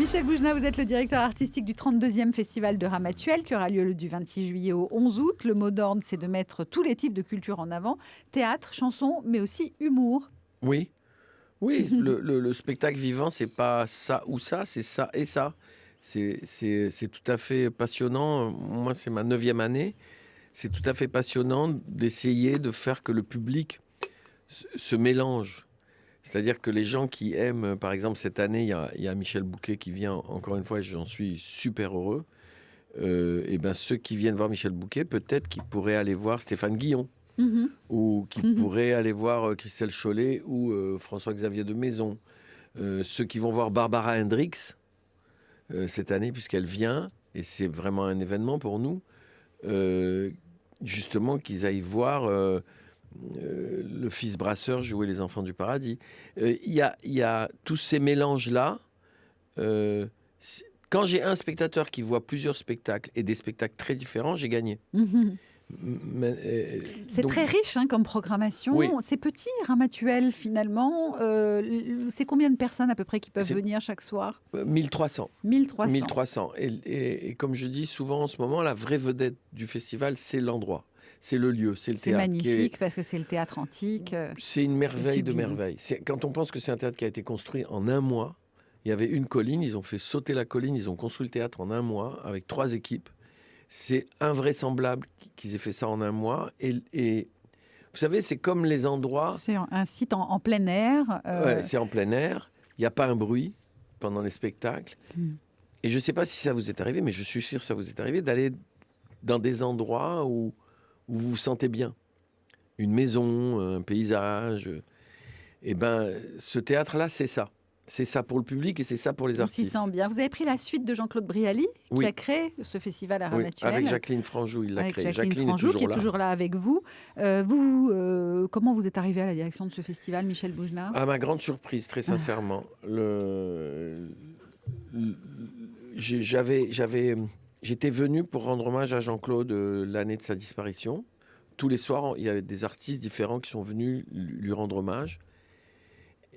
Michel Boujna, vous êtes le directeur artistique du 32e Festival de Ramatuelle qui aura lieu du 26 juillet au 11 août. Le mot d'ordre, c'est de mettre tous les types de culture en avant. Théâtre, chanson, mais aussi humour. Oui, le spectacle vivant, c'est pas ça ou ça, c'est ça et ça. C'est tout à fait passionnant. Moi, c'est ma 9e année. C'est tout à fait passionnant d'essayer de faire que le public se mélange. C'est-à-dire que les gens qui aiment, par exemple, cette année, il y a Michel Bouquet qui vient, encore une fois, et j'en suis super heureux. Et ben, ceux qui viennent voir Michel Bouquet, peut-être qu'ils pourraient aller voir Stéphane Guillon, ou qui pourraient aller voir Christelle Chollet ou François-Xavier de Maison. Ceux qui vont voir Barbara Hendricks cette année, puisqu'elle vient, et c'est vraiment un événement pour nous, justement qu'ils aillent voir le fils Brasseur jouer Les Enfants du Paradis. Il y a tous ces mélanges-là. Quand j'ai un spectateur qui voit plusieurs spectacles et des spectacles très différents, j'ai gagné. C'est donc très riche comme programmation. Oui. C'est petit, Ramatuelle, finalement. C'est combien de personnes à peu près qui peuvent venir chaque soir ? 1300. 1300. 1300. Et comme je dis souvent en ce moment, la vraie vedette du festival, c'est l'endroit. C'est le lieu, c'est le théâtre. C'est magnifique parce que c'est le théâtre antique. C'est une merveille de merveille. Quand on pense que c'est un théâtre qui a été construit en un mois, il y avait une colline, ils ont fait sauter la colline, ils ont construit le théâtre en un mois avec 3 équipes. C'est invraisemblable qu'ils aient fait ça en un mois. Et vous savez, c'est comme les endroits... C'est un site en plein air. Ouais, c'est en plein air. Il n'y a pas un bruit pendant les spectacles. Et je ne sais pas si ça vous est arrivé, mais je suis sûr que ça vous est arrivé d'aller dans des endroits où vous vous sentez bien. Une maison, un paysage. Eh bien, ce théâtre-là, c'est ça. C'est ça pour le public et c'est ça pour les artistes. On s'y sent bien. Vous avez pris la suite de Jean-Claude Brialy, qui a créé ce festival à Ramatuelle. Avec Jacqueline Franjou, il l'a créé. Jacqueline Franjou, qui est toujours là avec vous. Comment vous êtes arrivé à la direction de ce festival, Michel Boujna ? À ma grande surprise, très sincèrement. J'étais venu pour rendre hommage à Jean-Claude l'année de sa disparition. Tous les soirs, il y avait des artistes différents qui sont venus lui rendre hommage.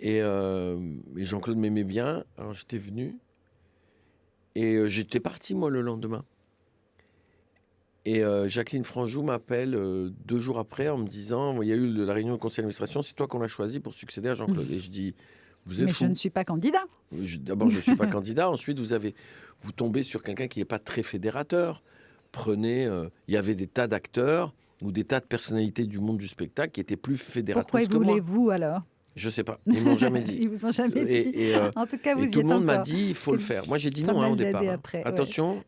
Et Jean-Claude m'aimait bien, alors j'étais venu. Et j'étais parti, moi, le lendemain. Et Jacqueline Franjou m'appelle 2 jours après en me disant, il y a eu la réunion du conseil d'administration, c'est toi qu'on a choisi pour succéder à Jean-Claude. Et je dis, vous êtes fou. Mais je ne suis pas candidat. D'abord, je ne suis pas candidat. Ensuite, vous tombez sur quelqu'un qui n'est pas très fédérateur. Prenez, il y avait des tas d'acteurs ou des tas de personnalités du monde du spectacle qui étaient plus fédératrices que moi. Pourquoi voulez-vous alors ? Je sais pas, ils m'ont jamais dit. Ils vous ont jamais dit. En tout cas, vous y êtes tout le monde encore. m'a dit, il faut le faire. Moi, j'ai dit non au départ. Après, attention.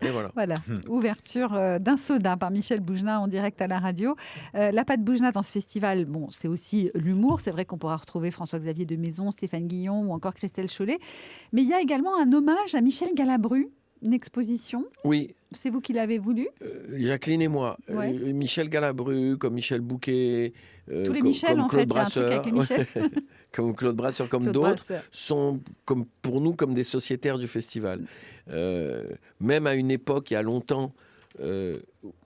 Et voilà. Voilà, ouverture d'un soda par Michel Boujna en direct à la radio. La patte Boujna dans ce festival, c'est aussi l'humour. C'est vrai qu'on pourra retrouver François-Xavier de Maison, Stéphane Guillon ou encore Christelle Chollet. Mais il y a également un hommage à Michel Galabru. Une exposition. Oui. C'est vous qui l'avez voulu. Jacqueline et moi. Ouais. Michel Galabru, comme Michel Bouquet. Tous les Michel, comme en Claude fait, Brasseur, il y a un truc avec les Michel. Comme Claude Brasseur, comme d'autres, sont pour nous comme des sociétaires du festival. Même à une époque, il y a longtemps,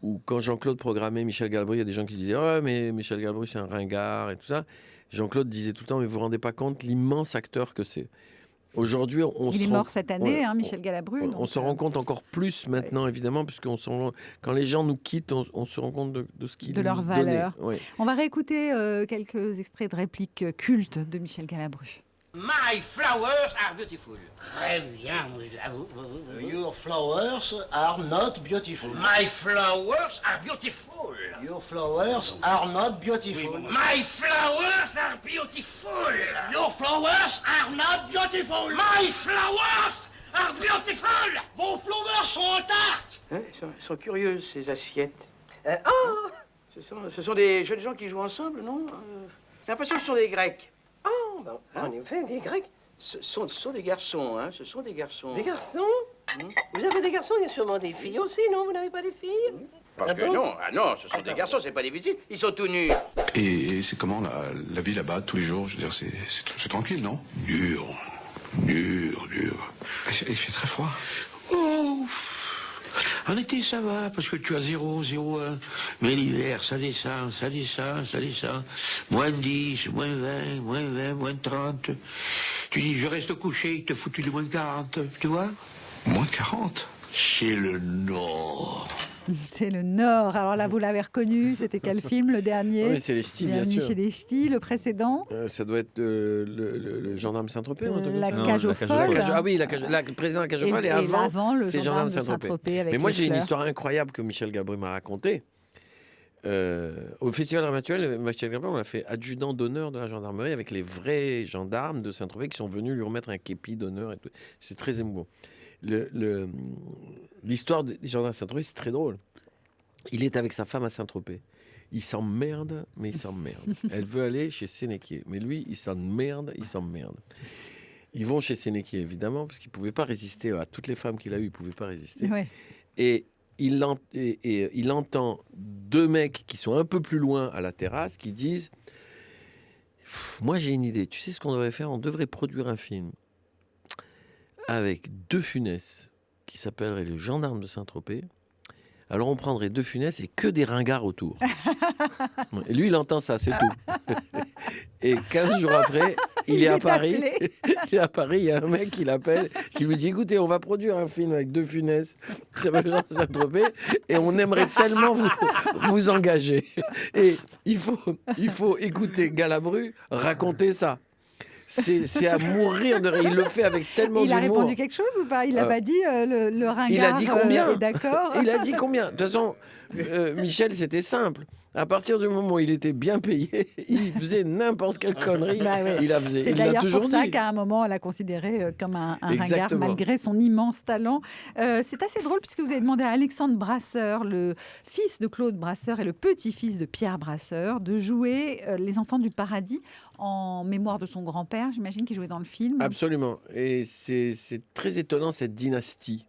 où quand Jean-Claude programmait Michel Galabru, il y a des gens qui disaient « Ouais, mais Michel Galabru, c'est un ringard » et tout ça. Jean-Claude disait tout le temps « Mais vous vous rendez pas compte l'immense acteur que c'est ». Aujourd'hui, il est mort cette année, Michel Galabru. On se rend compte encore plus maintenant, évidemment, puisque quand les gens nous quittent, on se rend compte de ce qu'ils nous donnaient. De leur valeur. Oui. On va réécouter quelques extraits de répliques cultes de Michel Galabru. My flowers are beautiful. Très bien, Your flowers are not beautiful. My flowers are beautiful. Your flowers are not beautiful. My flowers are beautiful. Your flowers are not beautiful. My flowers are beautiful. Vos flowers sont en tarte. Elles sont curieuses, ces assiettes. Ce sont des jeunes gens qui jouent ensemble, non J'ai l'impression que ce sont des Grecs. En effet, des Grecs. Ce sont des garçons, hein. Ce sont des garçons. Des garçons Vous avez des garçons, il y a sûrement des filles aussi, non? Vous n'avez pas des filles Parce que non, ce sont des garçons, c'est pas des visites. Ils sont tout nus. Et c'est comment la vie là-bas, tous les jours? Je veux dire, c'est tranquille, non? Dur. Il fait très froid. Oh, en été, ça va, parce que tu as 0, 0,1. Mais l'hiver, ça descend. Moins 10, moins 20, moins 30. Tu dis, je reste couché, il te foutu du moins de 40, tu vois? Moins 40. C'est le Nord. C'est le Nord. Alors là, vous l'avez reconnu. C'était quel film, le dernier? Oui, c'est les Ch'tis, bien sûr. Chez les Ch'tis. Le précédent? Ça doit être le gendarme Saint-Tropez. La cage aux folles. Ah oui, la président de la cage aux folles. Et avant, le c'est gendarme gendarme de Saint-Tropez. Saint-Tropez. Mais moi, j'ai une histoire incroyable que Michel Galabru m'a racontée. Au Festival Ramatuel, Michel Galabru, on a fait adjudant d'honneur de la gendarmerie avec les vrais gendarmes de Saint-Tropez qui sont venus lui remettre un képi d'honneur. Et tout. C'est très émouvant. L'histoire des gendarmes de Saint-Tropez, c'est très drôle. Il est avec sa femme à Saint-Tropez. Il s'emmerde, mais il s'emmerde. Elle veut aller chez Sénéquier. Mais lui, il s'emmerde. Ils vont chez Sénéquier, évidemment, parce qu'il ne pouvait pas résister à toutes les femmes qu'il a eues. Il ne pouvait pas résister. Ouais. Et il entend deux mecs qui sont un peu plus loin à la terrasse qui disent « Moi, j'ai une idée. Tu sais ce qu'on devrait faire? On devrait produire un film avec De Funès qui s'appellerait Le Gendarme de Saint-Tropez. Alors on prendrait De Funès et que des ringards autour. » Et lui, il entend ça, c'est tout. Et 15 jours après, il est à Paris. Il est à Paris, il y a un mec qui l'appelle, qui lui dit « Écoutez, on va produire un film avec De Funès, qui s'appelle Jean Saint-Tropez, et on aimerait tellement vous engager. » Et il faut écouter Galabru raconter ça. C'est à mourir de rire. Il le fait avec tellement d'humour. Il a répondu quelque chose ou pas? Il n'a pas dit le ringard. Il a dit combien? D'accord. Il a dit combien? De toute façon, Michel, c'était simple. À partir du moment où il était bien payé, il faisait n'importe quelle connerie. Bah ouais. C'est d'ailleurs pour ça qu'à un moment, on l'a considéré comme un ringard malgré son immense talent. C'est assez drôle puisque vous avez demandé à Alexandre Brasseur, le fils de Claude Brasseur et le petit-fils de Pierre Brasseur, de jouer Les Enfants du Paradis en mémoire de son grand-père, j'imagine, qui jouait dans le film. Absolument. Et c'est très étonnant, cette dynastie.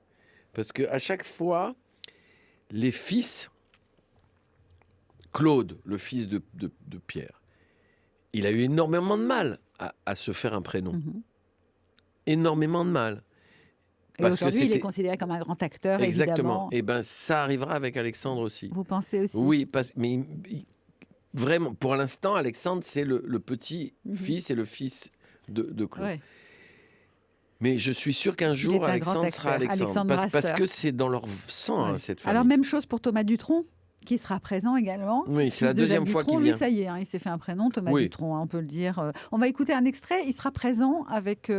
Parce qu'à chaque fois, les fils... Claude, le fils de Pierre, il a eu énormément de mal à se faire un prénom. Mm-hmm. Énormément de mal. Et aujourd'hui, il est considéré comme un grand acteur, exactement. évidemment. Et bien, ça arrivera avec Alexandre aussi. Vous pensez aussi? Oui, mais vraiment, pour l'instant, Alexandre, c'est le petit-fils et le fils de Claude. Ouais. Mais je suis sûr qu'un jour, Alexandre sera Alexandre. Parce que c'est dans leur sang, cette famille. Alors, même chose pour Thomas Dutronc, qui sera présent également. Oui, c'est la deuxième fois qu'il vient. Lui, ça y est, il s'est fait un prénom, Thomas Dutronc, on peut le dire. On va écouter un extrait. Il sera présent avec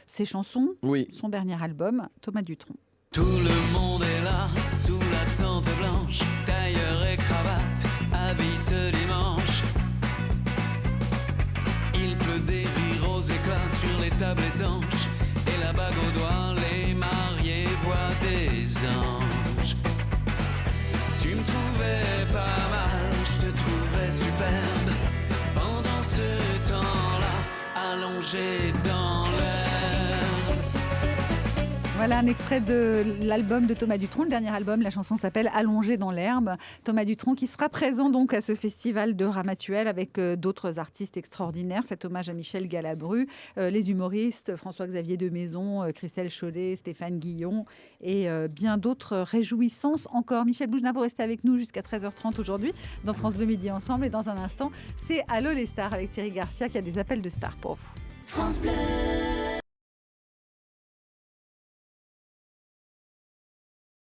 ses chansons, son dernier album, Thomas Dutronc. Tout le monde est là, sous la tente blanche, tailleur et cravate, habille ce dimanche. Il pleut des rires aux éclats sur les tables étanches, et la bague au doigt, les mariés voient des anges. Tu me trouvais pas mal, je te trouvais superbe, pendant ce temps-là, allongé dans l'air. Voilà un extrait de l'album de Thomas Dutronc, le dernier album. La chanson s'appelle Allongé dans l'herbe. Thomas Dutronc qui sera présent donc à ce festival de Ramatuelle avec d'autres artistes extraordinaires. Cet hommage à Michel Galabru, les humoristes François-Xavier de Maison, Christelle Chollet, Stéphane Guillon et bien d'autres réjouissances encore. Michel Boujna, vous restez avec nous jusqu'à 13h30 aujourd'hui dans France Bleu Midi Ensemble. Et dans un instant, c'est Allô les stars avec Thierry Garcia qui a des appels de stars pour vous. France Bleu.